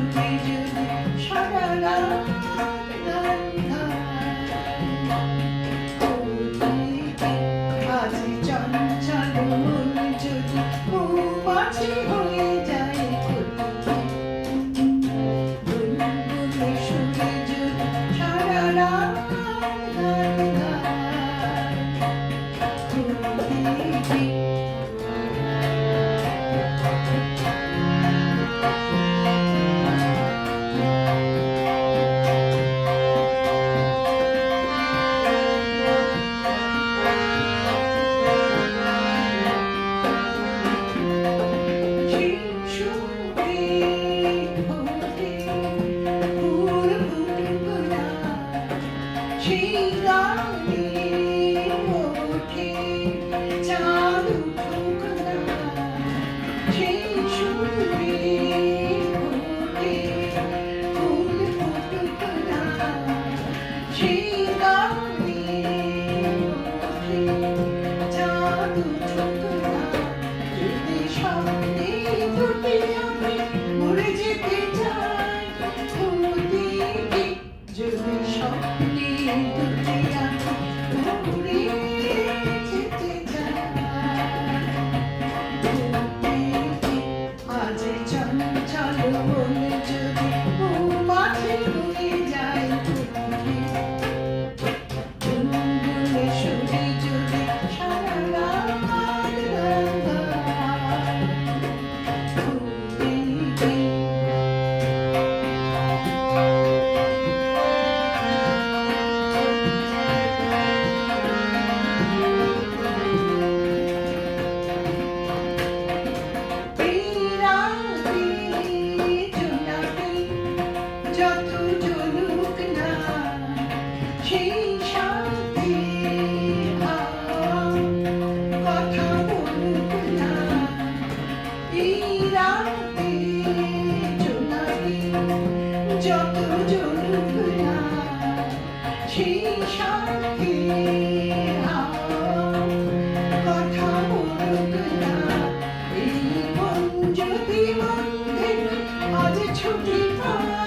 সুরে যদি সারা রাত গান গায়, আজ চঞ্চল মন যদি মৌমাছি হয়ে যায় বুলবুলি সুরে যদি সারা রাত গান গায়। সেই গানে ওঠে চাঁদ উঠুক না, সেই সুরে ওঠে ফুল ফুটুক না, সেই গানে ওঠে চাঁদ উঠুক না। যদি স্বপ্নে দুটি আমি মরে যেতে চাই, যদি স্বপ্নে দুটি আমি মরে যেতে চাই, আজ চঞ্চল মন যদি মৌমাছি হয়ে যায় বুলবুলি সুরে যদি সারা রাত গান গায়। যত জ্বলুক না, সেই সাথে কথা বলুক না, এই রাতে জোনাকি যত জ্বলুক না, সেই সাথে কথা বলুক না। এই মন যদি মন থেকে আজ ছুটি পায়,